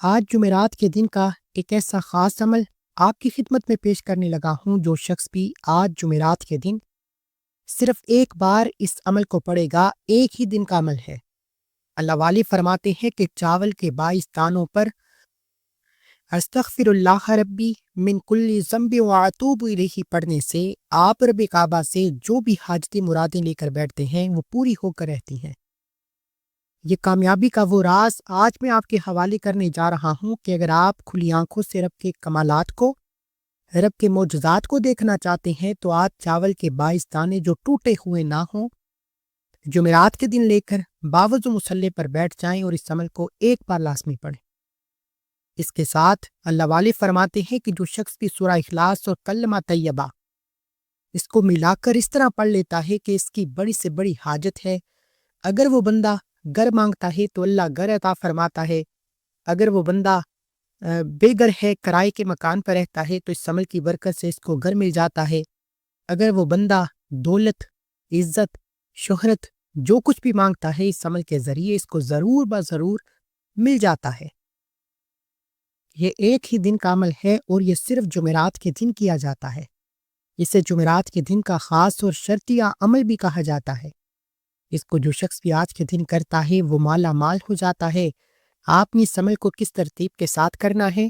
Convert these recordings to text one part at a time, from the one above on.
آج جمعرات کے دن کا ایک ایسا خاص عمل آپ کی خدمت میں پیش کرنے لگا ہوں جو شخص بھی آج جمعرات کے دن صرف ایک بار اس عمل کو پڑھے گا، ایک ہی دن کا عمل ہے۔ اللہ والی فرماتے ہیں کہ چاول کے 22 دانوں پر استغفر اللہ ربی من کل ذنب واتوب الیہ پڑھنے سے آپ رب کعبہ سے جو بھی حاجتی مرادیں لے کر بیٹھتے ہیں وہ پوری ہو کر رہتی ہیں۔ یہ کامیابی کا وہ راز آج میں آپ کے حوالے کرنے جا رہا ہوں کہ اگر آپ کھلی آنکھوں سے رب کے کمالات کو، رب کے معجزات کو دیکھنا چاہتے ہیں تو آج چاول کے 22 دانے جو ٹوٹے ہوئے نہ ہوں، جمعرات کے دن لے کر باوضو مصلی پر بیٹھ جائیں اور اس عمل کو ایک بار لازمی پڑھیں۔ اس کے ساتھ اللہ والے فرماتے ہیں کہ جو شخص بھی سورہ اخلاص اور کلمہ طیبہ اس کو ملا کر اس طرح پڑھ لیتا ہے کہ اس کی بڑی سے بڑی حاجت ہے، اگر وہ بندہ گھر مانگتا ہے تو اللہ گھر عطا فرماتا ہے، اگر وہ بندہ بے گھر ہے، کرائے کے مکان پر رہتا ہے تو اس عمل کی برکت سے اس کو گھر مل جاتا ہے، اگر وہ بندہ دولت، عزت، شہرت جو کچھ بھی مانگتا ہے اس عمل کے ذریعے اس کو ضرور بضرور مل جاتا ہے۔ یہ ایک ہی دن کا عمل ہے اور یہ صرف جمعرات کے دن کیا جاتا ہے۔ اسے جمعرات کے دن کا خاص اور شرطیہ عمل بھی کہا جاتا ہے۔ اس کو جو شخص بھی آج کے دن کرتا ہے وہ مالا مال ہو جاتا ہے۔ آپ نے اس عمل کو کس ترتیب کے ساتھ کرنا ہے؟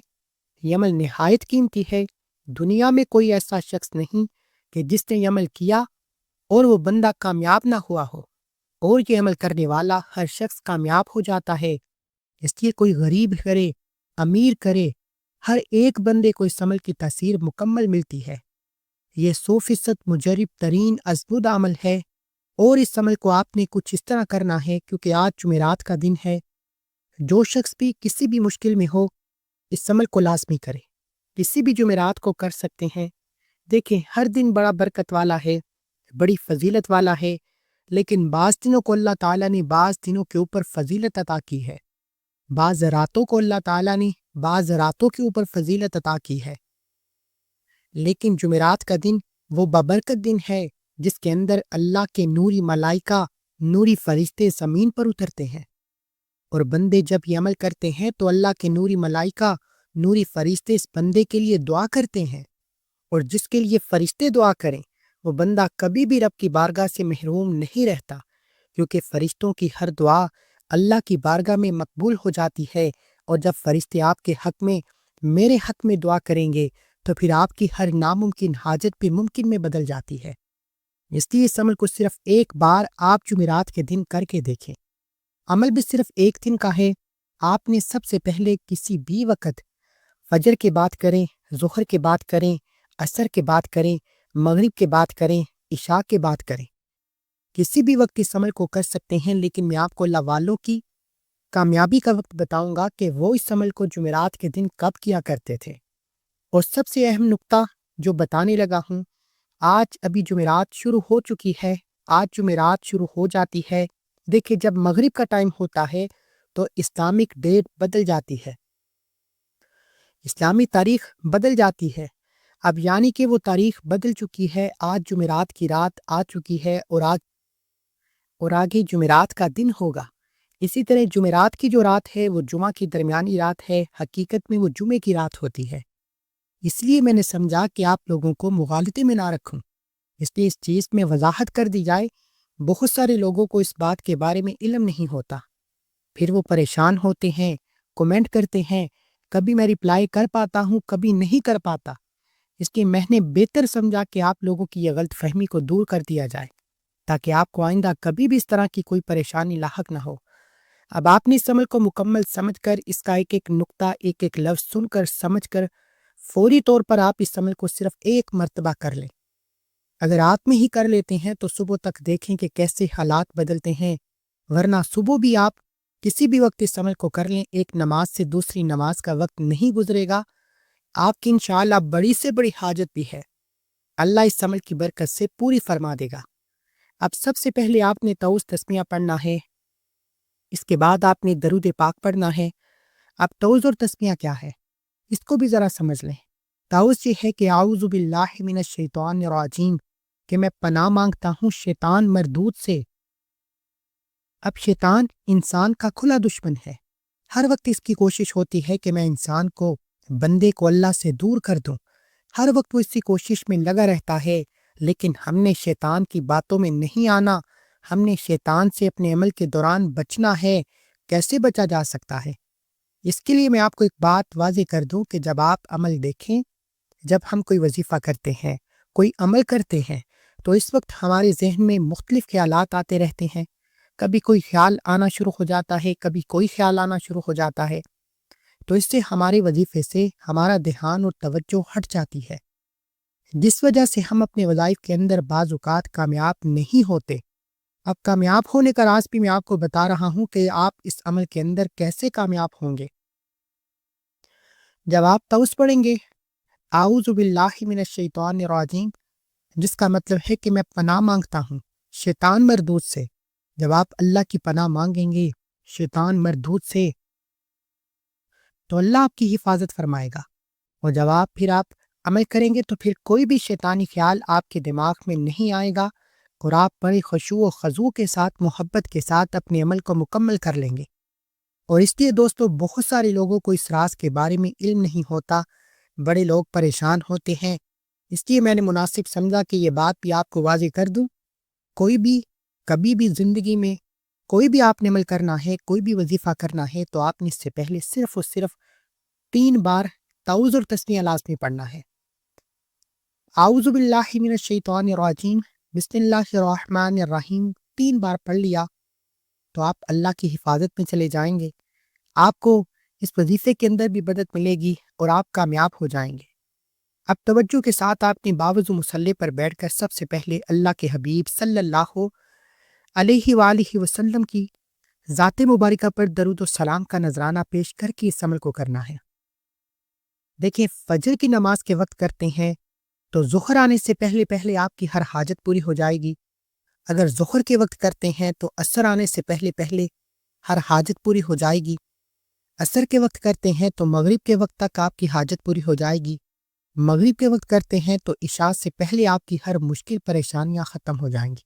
یہ عمل نہایت قیمتی ہے۔ دنیا میں کوئی ایسا شخص نہیں کہ جس نے یہ عمل کیا اور وہ بندہ کامیاب نہ ہوا ہو، اور یہ عمل کرنے والا ہر شخص کامیاب ہو جاتا ہے۔ اس لیے کوئی غریب کرے، امیر کرے، ہر ایک بندے کو اس عمل کی تاثیر مکمل ملتی ہے۔ یہ 100% مجرب ترین ازبودہ عمل ہے، اور اس عمل کو آپ نے کچھ اس طرح کرنا ہے کیونکہ آج جمعرات کا دن ہے۔ جو شخص بھی کسی بھی مشکل میں ہو اس عمل کو لازمی کرے، کسی بھی جمعرات کو کر سکتے ہیں۔ دیکھیں، ہر دن بڑا برکت والا ہے، بڑی فضیلت والا ہے، لیکن بعض دنوں کو اللہ تعالیٰ نے بعض دنوں کے اوپر فضیلت عطا کی ہے، بعض راتوں کو اللہ تعالیٰ نے بعض راتوں کے اوپر فضیلت عطا کی ہے، لیکن جمعرات کا دن وہ بابرکت دن ہے جس کے اندر اللہ کے نوری ملائکہ، نوری فرشتے زمین پر اترتے ہیں، اور بندے جب یہ عمل کرتے ہیں تو اللہ کے نوری ملائکہ، نوری فرشتے اس بندے کے لیے دعا کرتے ہیں، اور جس کے لیے فرشتے دعا کریں وہ بندہ کبھی بھی رب کی بارگاہ سے محروم نہیں رہتا، کیونکہ فرشتوں کی ہر دعا اللہ کی بارگاہ میں مقبول ہو جاتی ہے، اور جب فرشتے آپ کے حق میں، میرے حق میں دعا کریں گے تو پھر آپ کی ہر ناممکن حاجت بھی ممکن میں بدل جاتی ہے۔ اس لیے اس عمل کو صرف ایک بار آپ جمعرات کے دن کر کے دیکھیں۔ عمل بھی صرف ایک دن کا ہے۔ آپ نے سب سے پہلے کسی بھی وقت، فجر کے بعد کریں، ظہر کے بعد کریں، عصر کے بعد کریں، مغرب کے بعد کریں، عشاء کے بعد کریں، کسی بھی وقت اس عمل کو کر سکتے ہیں، لیکن میں آپ کو اللہ والوں کی کامیابی کا وقت بتاؤں گا کہ وہ اس عمل کو جمعرات کے دن کب کیا کرتے تھے۔ اور سب سے اہم نقطہ جو بتانے لگا ہوں، آج ابھی جمعرات شروع ہو چکی ہے، آج جمعرات شروع ہو جاتی ہے۔ دیکھیں، جب مغرب کا ٹائم ہوتا ہے تو اسلامک ڈیٹ بدل جاتی ہے، اسلامی تاریخ بدل جاتی ہے۔ اب یعنی کہ وہ تاریخ بدل چکی ہے، آج جمعرات کی رات آ چکی ہے، اور آگے جمعرات کا دن ہوگا۔ اسی طرح جمعرات کی جو رات ہے وہ جمعہ کی درمیانی رات ہے، حقیقت میں وہ جمعے کی رات ہوتی ہے۔ اس لیے میں نے سمجھا کہ آپ لوگوں کو مغالطے میں نہ رکھوں، اس لیے اس چیز میں وضاحت کر دی جائے۔ بہت سارے لوگوں کو اس بات کے بارے میں علم نہیں ہوتا، پھر وہ پریشان ہوتے ہیں، کومنٹ کرتے ہیں، کبھی میں رپلائی کر پاتا ہوں، کبھی نہیں کر پاتا۔ اس لیے میں نے بہتر سمجھا کہ آپ لوگوں کی یہ غلط فہمی کو دور کر دیا جائے، تاکہ آپ کو آئندہ کبھی بھی اس طرح کی کوئی پریشانی لاحق نہ ہو۔ اب آپ نے اس عمل کو مکمل سمجھ کر، اس کا ایک ایک نقطہ، ایک ایک لفظ سن کر، سمجھ کر، فوری طور پر آپ اس عمل کو صرف ایک مرتبہ کر لیں۔ اگر رات میں ہی کر لیتے ہیں تو صبح تک دیکھیں کہ کیسے حالات بدلتے ہیں، ورنہ صبح بھی آپ کسی بھی وقت اس عمل کو کر لیں، ایک نماز سے دوسری نماز کا وقت نہیں گزرے گا، آپ کی انشاءاللہ بڑی سے بڑی حاجت بھی ہے، اللہ اس عمل کی برکت سے پوری فرما دے گا۔ اب سب سے پہلے آپ نے تعوذ تسمیہ پڑھنا ہے، اس کے بعد آپ نے درود پاک پڑھنا ہے۔ اب تعوذ اور تسمیہ کیا ہے اس کو بھی ذرا سمجھ لیں۔ تعوذ یہ ہے کہ اعوذ باللہ من الشیطان الرجیم، کہ میں پناہ مانگتا ہوں شیطان مردود سے۔ اب شیطان انسان کا کھلا دشمن ہے، ہر وقت اس کی کوشش ہوتی ہے کہ میں انسان کو، بندے کو اللہ سے دور کر دوں۔ ہر وقت وہ اسی کوشش میں لگا رہتا ہے، لیکن ہم نے شیطان کی باتوں میں نہیں آنا۔ ہم نے شیطان سے اپنے عمل کے دوران بچنا ہے۔ کیسے بچا جا سکتا ہے؟ اس کے لیے میں آپ کو ایک بات واضح کر دوں کہ جب آپ عمل دیکھیں، جب ہم کوئی وظیفہ کرتے ہیں، کوئی عمل کرتے ہیں، تو اس وقت ہمارے ذہن میں مختلف خیالات آتے رہتے ہیں۔ کبھی کوئی خیال آنا شروع ہو جاتا ہے، کبھی کوئی خیال آنا شروع ہو جاتا ہے، تو اس سے ہمارے وظیفے سے ہمارا دھیان اور توجہ ہٹ جاتی ہے، جس وجہ سے ہم اپنے وظائف کے اندر بعض اوقات کامیاب نہیں ہوتے۔ اب کامیاب ہونے کا راز بھی میں آپ کو بتا رہا ہوں کہ آپ اس عمل کے اندر کیسے کامیاب ہوں گے۔ جب آپ توس پڑھیں گے اعوذ باللہ من الشیطان الرجیم، جس کا مطلب ہے کہ میں پناہ مانگتا ہوں شیطان مردود سے، جب آپ اللہ کی پناہ مانگیں گے شیطان مردود سے، تو اللہ آپ کی حفاظت فرمائے گا۔ اور جب پھر آپ عمل کریں گے تو پھر کوئی بھی شیطانی خیال آپ کے دماغ میں نہیں آئے گا، اور آپ بڑے خشوع و خضوع کے ساتھ، محبت کے ساتھ اپنے عمل کو مکمل کر لیں گے۔ اور اس لیے دوستو، بہت سارے لوگوں کو اس راز کے بارے میں علم نہیں ہوتا، بڑے لوگ پریشان ہوتے ہیں۔ اس لیے میں نے مناسب سمجھا کہ یہ بات بھی آپ کو واضح کر دوں۔ کوئی بھی کبھی بھی زندگی میں کوئی بھی آپ نے عمل کرنا ہے، کوئی بھی وظیفہ کرنا ہے، تو آپ نے اس سے پہلے صرف اور صرف 3 بار تعوذ اور تسمیہ لازمی پڑھنا ہے۔ اعوذ باللہ من الشیطان الرجیم، بسم اللہ الرحمن الرحیم 3 بار پڑھ لیا تو آپ اللہ کی حفاظت میں چلے جائیں گے۔ آپ کو اس وظیفے کے اندر بھی مدد ملے گی اور آپ کامیاب ہو جائیں گے۔ اب توجہ کے ساتھ آپ نے باوضو مصلی پر بیٹھ کر سب سے پہلے اللہ کے حبیب صلی اللہ علیہ وآلہ وسلم کی ذات مبارکہ پر درود و سلام کا نذرانہ پیش کر کے اس عمل کو کرنا ہے۔ دیکھیں، فجر کی نماز کے وقت کرتے ہیں تو ظہر آنے سے پہلے پہلے آپ کی ہر حاجت پوری ہو جائے گی۔ اگر ظہر کے وقت کرتے ہیں تو عصر آنے سے پہلے پہلے ہر حاجت پوری ہو جائے گی۔ عصر کے وقت کرتے ہیں تو مغرب کے وقت تک آپ کی حاجت پوری ہو جائے گی۔ مغرب کے وقت کرتے ہیں تو عشاء سے پہلے آپ کی ہر مشکل پریشانیاں ختم ہو جائیں گی۔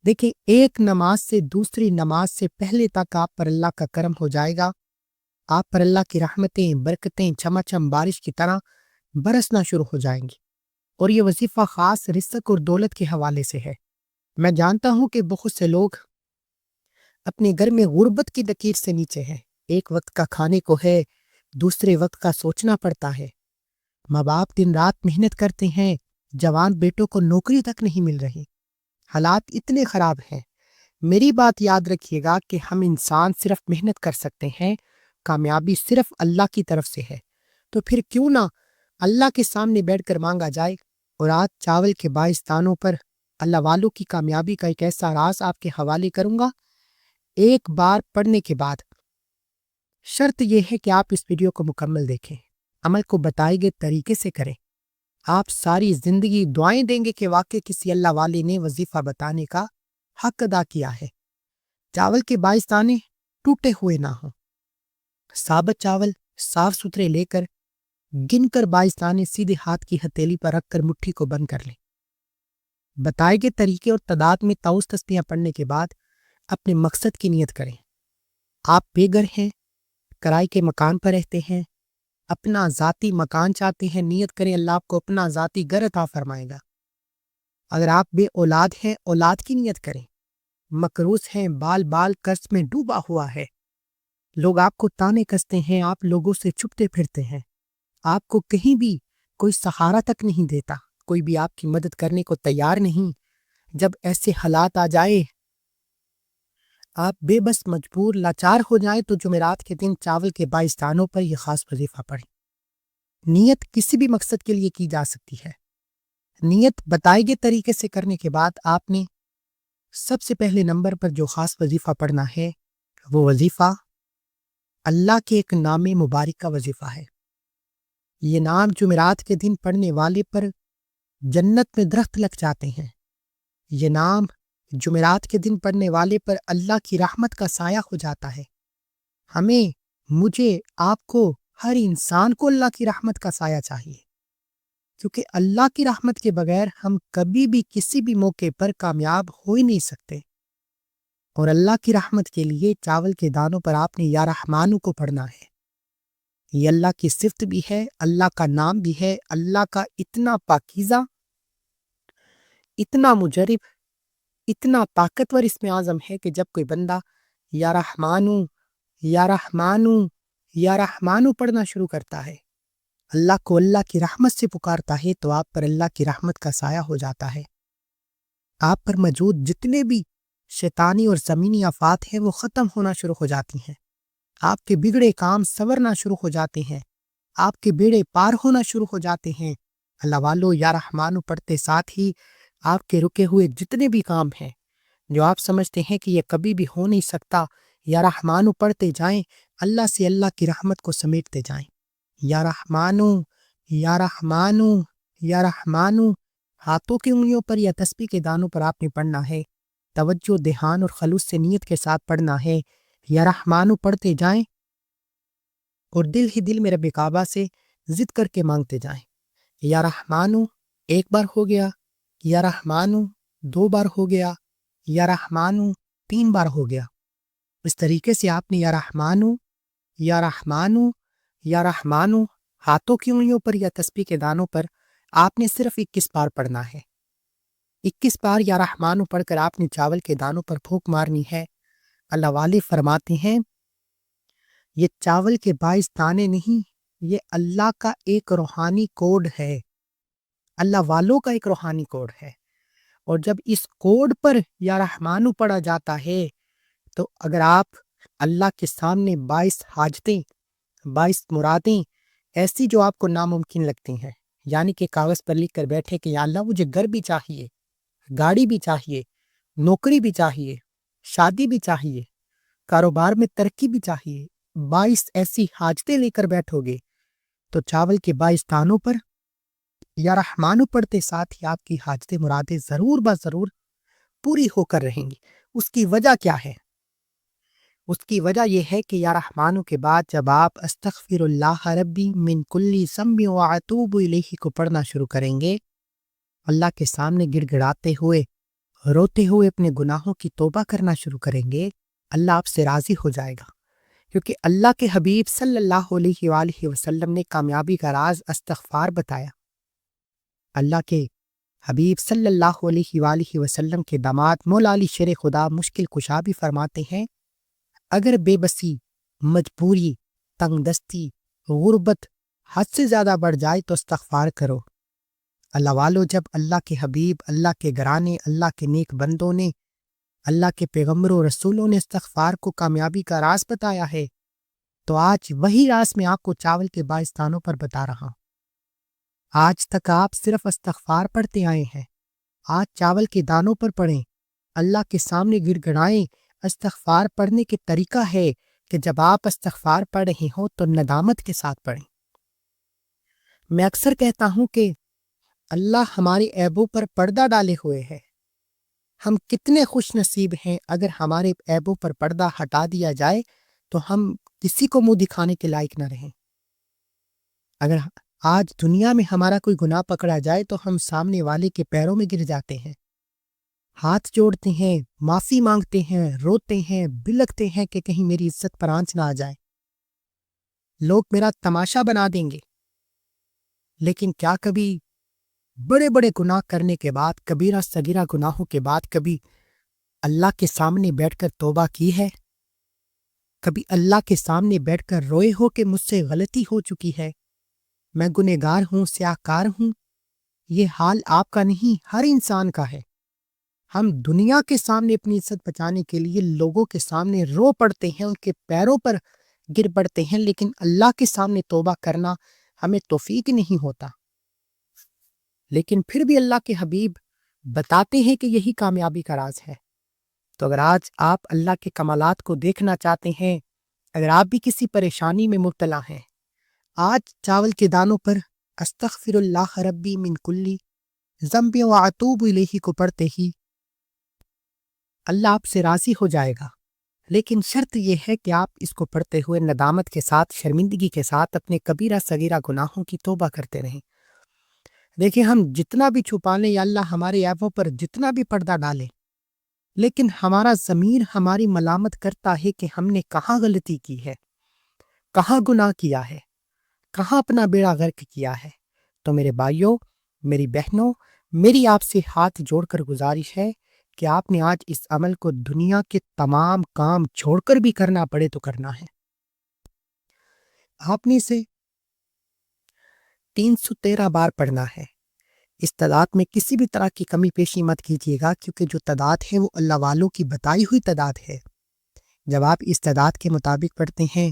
دیکھیں، ایک نماز سے دوسری نماز سے پہلے تک آپ پر اللہ کا کرم ہو جائے گا۔ آپ پر اللہ کی رحمتیں، برکتیں چمچم بارش کی طرح برسنا شروع ہو جائیں گی۔ اور یہ وظیفہ خاص رزق اور دولت کے حوالے سے ہے۔ میں جانتا ہوں کہ بہت سے لوگ اپنے گھر میں غربت کی لکیر سے نیچے ہیں۔ ایک وقت کا کھانے کو ہے، دوسرے وقت کا سوچنا پڑتا ہے۔ ماں باپ دن رات محنت کرتے ہیں، جوان بیٹوں کو نوکری تک نہیں مل رہی۔ حالات اتنے خراب ہیں۔ میری بات یاد رکھیے گا کہ ہم انسان صرف محنت کر سکتے ہیں، کامیابی صرف اللہ کی طرف سے ہے۔ تو پھر کیوں نہ اللہ کے سامنے بیٹھ کر مانگا جائے۔ اور آج چاول کے 22 دانوں پر اللہ والوں کی کامیابی کا ایک ایسا راز آپ کے حوالے کروں گا۔ ایک بار پڑھنے کے بعد شرط یہ ہے کہ آپ اس ویڈیو کو مکمل دیکھیں، عمل کو بتائے گئے طریقے سے کریں۔ آپ ساری زندگی دعائیں دیں گے کہ واقعی کسی اللہ والے نے وظیفہ بتانے کا حق ادا کیا ہے۔ چاول کے 22 دانے ٹوٹے ہوئے نہ ہوں، ثابت چاول صاف ستھرے لے کر گن کر 22 دانے سیدھے ہاتھ کی ہتھیلی پر رکھ کر مٹھی کو بند کر لیں۔ بتائے گئے طریقے اور تعداد میں تعوذ تسمیہ پڑھنے کے بعد اپنے مقصد کی نیت کریں۔ آپ بے گھر ہیں، کرائے کے مکان پر رہتے ہیں، اپنا ذاتی مکان چاہتے ہیں، نیت کریں اللہ آپ کو اپنا ذاتی گھر عطا فرمائے گا۔ اگر آپ بے اولاد ہیں، اولاد کی نیت کریں۔ مقروض ہیں، بال بال قرض میں ڈوبا ہوا ہے، لوگ آپ کو تانے کستے ہیں، آپ لوگوں سے چھپتے پھرتے ہیں، آپ کو کہیں بھی کوئی سہارا تک نہیں دیتا، کوئی بھی آپ کی مدد کرنے کو تیار نہیں۔ جب ایسے حالات آ جائے، آپ بے بس مجبور لاچار ہو جائیں، تو جمعرات کے دن چاول کے 22 دانوں پر یہ خاص وظیفہ پڑھیں۔ نیت کسی بھی مقصد کے لیے کی جا سکتی ہے۔ نیت بتائے گئے طریقے سے کرنے کے بعد آپ نے سب سے پہلے نمبر پر جو خاص وظیفہ پڑھنا ہے، وہ وظیفہ اللہ کے ایک نام مبارک کا وظیفہ ہے۔ یہ نام جمعرات کے دن پڑھنے والے پر جنت میں درخت لگ جاتے ہیں۔ یہ نام جمعرات کے دن پڑھنے والے پر اللہ کی رحمت کا سایہ ہو جاتا ہے۔ ہمیں، مجھے، آپ کو، ہر انسان کو اللہ کی رحمت کا سایہ چاہیے، کیونکہ اللہ کی رحمت کے بغیر ہم کبھی بھی کسی بھی موقع پر کامیاب ہو ہی نہیں سکتے۔ اور اللہ کی رحمت کے لیے چاول کے دانوں پر آپ نے یا رحمانو کو پڑھنا ہے۔ یہ اللہ کی صفت بھی ہے، اللہ کا نام بھی ہے، اللہ کا اتنا پاکیزہ، اتنا مجرب، اتنا طاقتور اسم اعظم ہے کہ جب کوئی بندہ یا رحمانو یا رحمانو یا رحمانو پڑھنا شروع کرتا ہے، اللہ کو اللہ کی رحمت سے پکارتا ہے، تو آپ پر اللہ کی رحمت کا سایہ ہو جاتا ہے۔ آپ پر موجود جتنے بھی شیطانی اور زمینی آفات ہیں وہ ختم ہونا شروع ہو جاتی ہیں، آپ کے بگڑے کام سنورنا شروع ہو جاتے ہیں، آپ کے بیڑے پار ہونا شروع ہو جاتے ہیں۔ اللہ والو یا رحمانو پڑھتے ساتھ ہی آپ کے رکے ہوئے جتنے بھی کام ہیں جو آپ سمجھتے ہیں کہ یہ کبھی بھی ہو نہیں سکتا، یا رحمانو پڑھتے جائیں، اللہ سے اللہ کی رحمت کو سمیٹتے جائیں۔ یا رحمانو یا رحمانو یا رحمانو، ہاتھوں کی انگلیوں پر یا تسبیح کے دانوں پر آپ نے پڑھنا ہے، توجہ، دھیان اور خلوص سے نیت کے ساتھ پڑھنا ہے۔ یا رحمانو پڑھتے جائیں اور دل ہی دل میں رب کعبہ سے ضد کر کے مانگتے جائیں۔ یا رحمانو ایک بار ہو گیا، یا رحمانو 2 بار ہو گیا، یا رحمانو 3 بار ہو گیا۔ اس طریقے سے آپ نے یا رحمانو یا رحمانو یا رحمانو ہاتھوں کی انگلیوں پر یا تسبیح کے دانوں پر آپ نے صرف 21 بار پڑھنا ہے۔ 21 بار یا رحمانو پڑھ کر آپ نے چاول کے دانوں پر پھونک مارنی ہے۔ اللہ والے فرماتے ہیں یہ چاول کے 22 دانے نہیں، یہ اللہ کا ایک روحانی کوڈ ہے، اللہ والوں کا ایک روحانی کوڈ ہے۔ اور جب اس کوڈ پر یا رحمانو پڑھا جاتا ہے تو اگر آپ اللہ کے سامنے 22 حاجتیں، 22 مرادیں ایسی جو آپ کو ناممکن لگتی ہیں، یعنی کہ کاغذ پر لکھ کر بیٹھے کہ یا اللہ مجھے گھر بھی چاہیے، گاڑی بھی چاہیے، نوکری بھی چاہیے، شادی بھی چاہیے، کاروبار میں ترقی بھی چاہیے، 22 ایسی حاجتیں لے کر بیٹھو گے تو چاول کے 22 دانوں پر یا رحمانو پڑھتے ساتھ ہی آپ کی حاجتیں مرادیں ضرور ضرور پوری ہو کر رہیں گی۔ اس کی وجہ کیا ہے؟ اس کی وجہ یہ ہے کہ یا رحمانو کے بعد جب آپ استغفر اللہ ربی من کل ذنب واتوب الیہ کو پڑھنا شروع کریں گے، اللہ کے سامنے گڑ گڑاتے ہوئے، روتے ہوئے اپنے گناہوں کی توبہ کرنا شروع کریں گے، اللہ آپ سے راضی ہو جائے گا، کیونکہ اللہ کے حبیب صلی اللہ علیہ وآلہ وسلم نے کامیابی کا راز استغفار بتایا۔ اللہ کے حبیب صلی اللہ علیہ وآلہ وسلم کے داماد مولا علی شیر خدا مشکل کشا بھی فرماتے ہیں اگر بے بسی، مجبوری، تنگ دستی، غربت حد سے زیادہ بڑھ جائے تو استغفار کرو۔ اللہ والو جب اللہ کے حبیب، اللہ کے گرانے، اللہ کے نیک بندوں نے، اللہ کے پیغمبروں رسولوں نے استغفار کو کامیابی کا راز بتایا ہے تو آج وہی راز میں آپ کو چاول کے 22 دانوں پر بتا رہا ہوں۔ آج تک آپ صرف استغفار پڑھتے آئے ہیں، آج چاول کے دانوں پر پڑھیں، اللہ کے سامنے گڑ گڑائیں۔ استغفار پڑھنے کے طریقہ ہے کہ جب آپ استغفار پڑھ رہے ہوں تو ندامت کے ساتھ پڑھیں۔ میں اکثر کہتا ہوں کہ اللہ ہمارے عیبوں پر پردہ ڈالے ہوئے ہے، ہم کتنے خوش نصیب ہیں اگر ہمارے عیبوں پر پردہ ہٹا دیا جائے تو ہم کسی کو منہ دکھانے کے لائق نہ رہیں۔ اگر آج دنیا میں ہمارا کوئی گناہ پکڑا جائے تو ہم سامنے والے کے پیروں میں گر جاتے ہیں، ہاتھ جوڑتے ہیں، معافی مانگتے ہیں، روتے ہیں، بلکتے ہیں کہ کہیں میری عزت پر آنچ نہ آ جائے، لوگ میرا تماشا بنا دیں گے۔ لیکن کیا کبھی بڑے بڑے گناہ کرنے کے بعد، کبیرہ صغیرہ گناہوں کے بعد کبھی اللہ کے سامنے بیٹھ کر توبہ کی ہے؟ کبھی اللہ کے سامنے بیٹھ کر روئے ہو کہ مجھ سے غلطی ہو چکی ہے، میں گنہگار ہوں، سیاہکار ہوں؟ یہ حال آپ کا نہیں، ہر انسان کا ہے۔ ہم دنیا کے سامنے اپنی عزت بچانے کے لیے لوگوں کے سامنے رو پڑتے ہیں، ان کے پیروں پر گر پڑتے ہیں، لیکن اللہ کے سامنے توبہ کرنا ہمیں توفیق نہیں ہوتا۔ لیکن پھر بھی اللہ کے حبیب بتاتے ہیں کہ یہی کامیابی کا راز ہے۔ تو اگر آج آپ اللہ کے کمالات کو دیکھنا چاہتے ہیں، اگر آپ بھی کسی پریشانی میں مبتلا ہیں، آج چاول کے دانوں پر استغفر اللہ ربی من کل ذنب واتوب الیہ کو پڑھتے ہی اللہ آپ سے راضی ہو جائے گا۔ لیکن شرط یہ ہے کہ آپ اس کو پڑھتے ہوئے ندامت کے ساتھ، شرمندگی کے ساتھ اپنے کبیرہ صغیرہ گناہوں کی توبہ کرتے رہیں۔ دیکھیں ہم جتنا بھی چھپا لیں یا اللہ ہمارے عیبوں پر جتنا بھی پردہ ڈالے، لیکن ہمارا ضمیر ہماری ملامت کرتا ہے کہ ہم نے کہاں غلطی کی ہے، کہاں گناہ کیا ہے، کہاں اپنا بیڑا غرق کیا ہے۔ تو میرے بھائیوں، میری بہنوں، میری آپ سے ہاتھ جوڑ کر گزارش ہے کہ آپ نے آج اس عمل کو دنیا کے تمام کام چھوڑ کر بھی کرنا پڑے تو کرنا ہے۔ آپ نے اسے 313 بار پڑھنا ہے۔ اس تعداد میں کسی بھی طرح کی کمی پیشی مت کیجیے گا، کیونکہ جو تعداد ہے وہ اللہ والوں کی بتائی ہوئی تعداد ہے۔ جب آپ اس تعداد کے مطابق پڑھتے ہیں،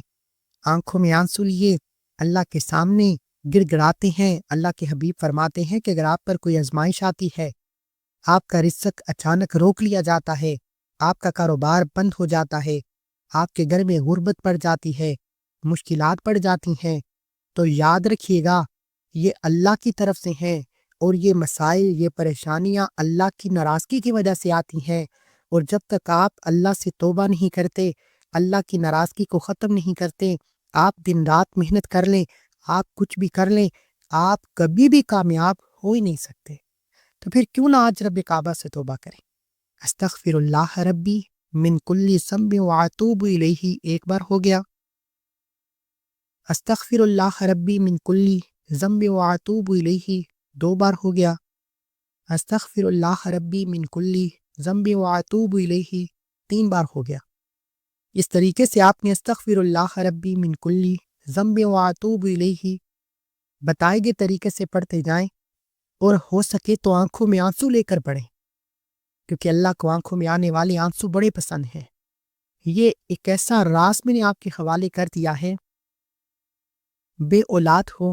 آنکھوں میں آنسو لیے اللہ کے سامنے گر گڑاتے ہیں، اللہ کے حبیب فرماتے ہیں کہ اگر آپ پر کوئی آزمائش آتی ہے، آپ کا رزق اچانک روک لیا جاتا ہے، آپ کا کاروبار بند ہو جاتا ہے، آپ کے گھر میں غربت پڑ جاتی ہے، مشکلات پڑ جاتی ہیں، تو یاد رکھیے گا یہ اللہ کی طرف سے ہیں، اور یہ مسائل، یہ پریشانیاں اللہ کی ناراضگی کی وجہ سے آتی ہیں۔ اور جب تک آپ اللہ سے توبہ نہیں کرتے، اللہ کی ناراضگی کو ختم نہیں کرتے، آپ دن رات محنت کر لیں، آپ کچھ بھی کر لیں، آپ کبھی بھی کامیاب ہو ہی نہیں سکتے۔ تو پھر کیوں نہ آج رب کعبہ سے توبہ کریں؟ استغفر اللہ ربی من کل ذنب واتوب الیہ ایک بار ہو گیا، استغفر اللہ ربی من کل ذنب واتوب الیہ 2 بار ہو گیا، استغفر اللہ ربی من کل ذنب واتوب الیہ 3 بار ہو گیا۔ اس طریقے سے آپ نے استغفر اللہ ربی من کل ذنب واتوب الیہ بتائے گئے طریقے سے پڑھتے جائیں، اور ہو سکے تو آنکھوں میں آنسو لے کر پڑھیں، کیونکہ اللہ کو آنکھوں میں آنے والے آنسو بڑے پسند ہیں۔ یہ ایک ایسا راز میں نے آپ کے حوالے کر دیا ہے، بے اولاد ہو،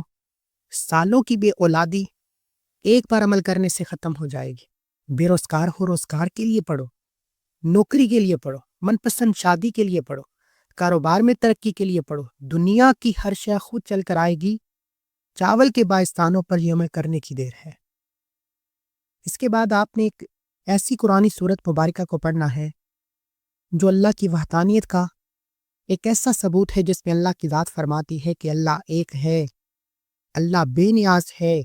سالوں کی بے اولادی ایک بار عمل کرنے سے ختم ہو جائے گی۔ بے روزگار ہو، روزگار کے لیے پڑھو، نوکری کے لیے پڑھو، من پسند شادی کے لیے پڑھو، کاروبار میں ترقی کے لیے پڑھو، دنیا کی ہر شے خود چل کر آئے گی۔ چاول کے باعثانوں پر یہ عمل کرنے کی دیر ہے۔ اس کے بعد آپ نے ایک ایسی قرآنی سورت مبارکہ کو پڑھنا ہے جو اللہ کی وحدانیت کا ایک ایسا ثبوت ہے، جس میں اللہ کی ذات فرماتی ہے کہ اللہ ایک ہے، اللہ بے نیاز ہے،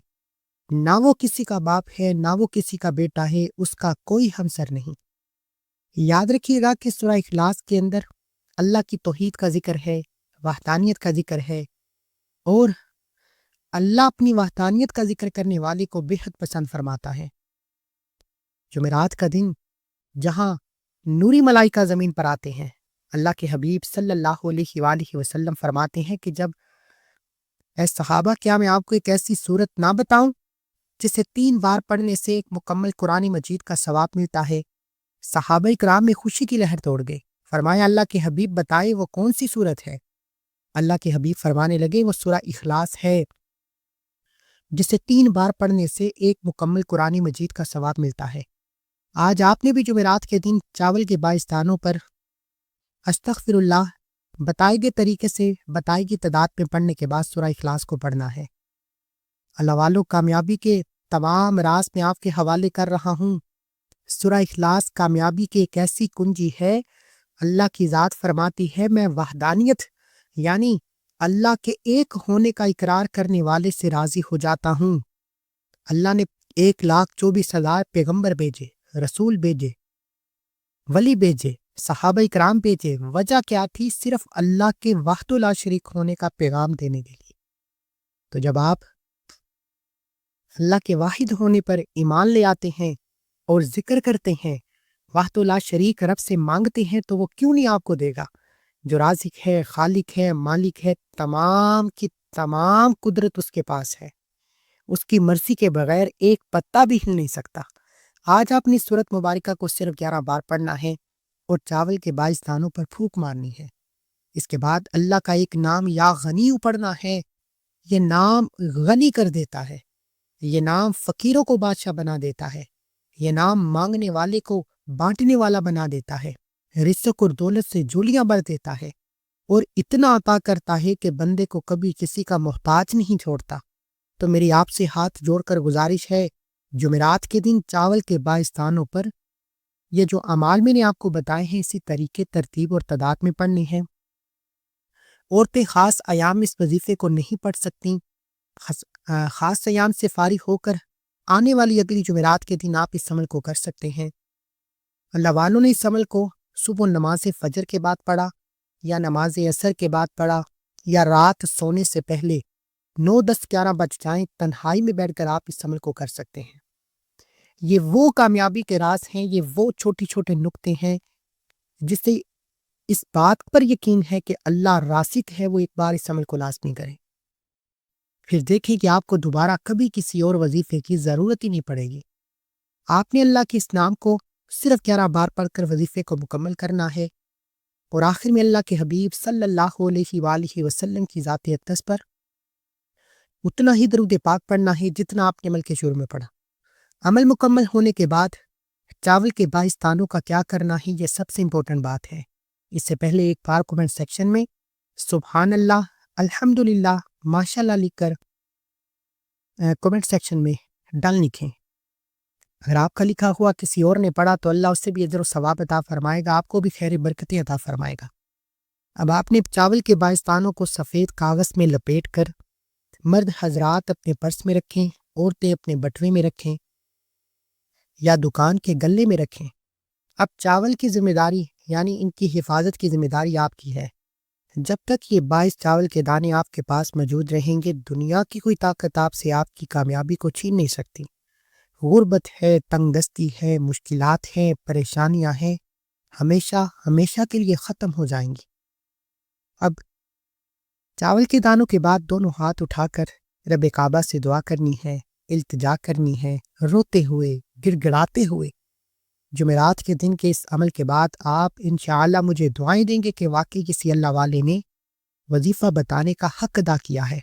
نہ وہ کسی کا باپ ہے، نہ وہ کسی کا بیٹا ہے، اس کا کوئی ہمسر نہیں۔ یاد رکھیے گا کہ سورہ اخلاص کے اندر اللہ کی توحید کا ذکر ہے، وحدانیت کا ذکر ہے، اور اللہ اپنی وحدانیت کا ذکر کرنے والے کو بے حد پسند فرماتا ہے۔ جمعرات کا دن جہاں نوری ملائکہ زمین پر آتے ہیں، اللہ کے حبیب صلی اللہ علیہ وآلہ وسلم فرماتے ہیں کہ جب اے صحابہ، کیا میں آپ کو ایک ایسی صورت نہ بتاؤں جسے 3 بار پڑھنے سے ایک مکمل قرآن مجید کا ثواب ملتا ہے؟ صحابہ کرام میں خوشی کی لہر توڑ گئے، فرمایا اللہ کے حبیب بتائے وہ کون سی صورت ہے؟ اللہ کے حبیب فرمانے لگے وہ سورہ اخلاص ہے، جسے 3 بار پڑھنے سے ایک مکمل قرآن مجید کا ثواب ملتا ہے۔ آج آپ نے بھی جمعرات کے دن چاول کے باعثانوں پر استغفر اللہ بتائے گئے طریقے سے بتائی گئی تعداد میں پڑھنے کے بعد سورہ اخلاص کو پڑھنا ہے۔ اللہ والوں، کامیابی کے تمام راز میں آپ کے حوالے کر رہا ہوں۔ سورہ اخلاص کامیابی کی ایک ایسی کنجی ہے۔ اللہ کی ذات فرماتی ہے میں وحدانیت یعنی اللہ کے ایک ہونے کا اقرار کرنے والے سے راضی ہو جاتا ہوں۔ اللہ نے 1,24,000 پیغمبر بھیجے، رسول بھیجے، ولی بھیجے، صحابہ کرام بھیجے۔ وجہ کیا تھی؟ صرف اللہ کے وحدہ لا شریک ہونے کا پیغام دینے کے لیے۔ تو جب آپ اللہ کے واحد ہونے پر ایمان لے آتے ہیں اور ذکر کرتے ہیں، وحدہ لا شریک رب سے مانگتے ہیں، تو وہ کیوں نہیں آپ کو دے گا؟ جو رازق ہے، خالق ہے، مالک ہے، تمام کی تمام قدرت اس کے پاس ہے۔ اس کی مرضی کے بغیر ایک پتا بھی ہل نہیں سکتا۔ آج آپ نے سورت مبارکہ کو صرف 11 بار پڑھنا ہے اور چاول کے 22 دانوں پر پھونک مارنی ہے۔ اس کے بعد اللہ کا ایک نام یا غنی پڑھنا ہے۔ یہ نام غنی کر دیتا ہے، یہ نام فقیروں کو بادشاہ بنا دیتا ہے، یہ نام مانگنے والے کو بانٹنے والا بنا دیتا ہے، رزق اور دولت سے جولیاں بھر دیتا ہے، اور اتنا عطا کرتا ہے کہ بندے کو کبھی کسی کا محتاج نہیں چھوڑتا۔ تو میری آپ سے ہاتھ جوڑ کر گزارش ہے، جمعرات کے دن چاول کے 22 دانوں پر یہ جو اعمال میں نے آپ کو بتائے ہیں اسی طریقے، ترتیب اور تعداد میں پڑھنے ہیں۔ عورتیں خاص ایام اس وظیفے کو نہیں پڑھ سکتیں۔ خاص ایام سے فارغ ہو کر آنے والی اگلی جمعرات کے دن آپ اس عمل کو کر سکتے ہیں۔ اللہ والوں نے اس عمل کو صبح نماز فجر کے بعد پڑھا یا نماز عصر کے بعد پڑھا یا رات سونے سے پہلے 9 10 11 بج جائیں، تنہائی میں بیٹھ کر آپ اس عمل کو کر سکتے ہیں۔ یہ وہ کامیابی کے راز ہیں، یہ وہ چھوٹی چھوٹے نکتے ہیں جس سے اس بات پر یقین ہے کہ اللہ راسک ہے، وہ ایک بار اس عمل کو لازمی کریں، پھر دیکھیں کہ آپ کو دوبارہ کبھی کسی اور وظیفے کی ضرورت ہی نہیں پڑے گی۔ آپ نے اللہ کے اس نام کو صرف 11 بار پڑھ کر وظیفے کو مکمل کرنا ہے، اور آخر میں اللہ کے حبیب صلی اللہ علیہ وآلہ وسلم کی ذات اقدس پر اتنا ہی درود پاک پڑھنا ہے جتنا آپ نے عمل کے شروع میں پڑھا۔ عمل مکمل ہونے کے بعد چاول کے 22 دانوں کا کیا کرنا ہے، یہ سب سے امپورٹنٹ بات ہے۔ اس سے پہلے ایک بار کومنٹ سیکشن میں سبحان اللہ، الحمدللہ، ماشاءاللہ لکھ کر کومنٹ سیکشن میں ڈن لکھیں۔ اگر آپ کا لکھا ہوا کسی اور نے پڑھا تو اللہ اس سے بھی اجر و ثواب عطا فرمائے گا، آپ کو بھی خیر برکتیں عطا فرمائے گا۔ اب آپ نے چاول کے 22 دانوں کو سفید کاغذ میں لپیٹ کر مرد حضرات اپنے پرس میں رکھیں، عورتیں اپنے بٹوے میں رکھیں یا دکان کے گلے میں رکھیں۔ اب چاول کی ذمہ داری یعنی ان کی حفاظت کی ذمہ داری آپ کی ہے۔ جب تک یہ 22 چاول کے دانے آپ کے پاس موجود رہیں گے، دنیا کی کوئی طاقت آپ سے آپ کی کامیابی کو چھین نہیں سکتی۔ غربت ہے، تنگ دستی ہے، مشکلات ہیں، پریشانیاں ہیں، ہمیشہ ہمیشہ کے لیے ختم ہو جائیں گی۔ اب چاول کے دانوں کے بعد دونوں ہاتھ اٹھا کر رب کعبہ سے دعا کرنی ہے، التجا کرنی ہے، روتے ہوئے، گڑ گڑاتے ہوئے۔ جمعرات کے دن کے اس عمل کے بعد آپ انشاءاللہ مجھے دعائیں دیں گے کہ واقعی کسی اللہ والے نے وظیفہ بتانے کا حق ادا کیا ہے۔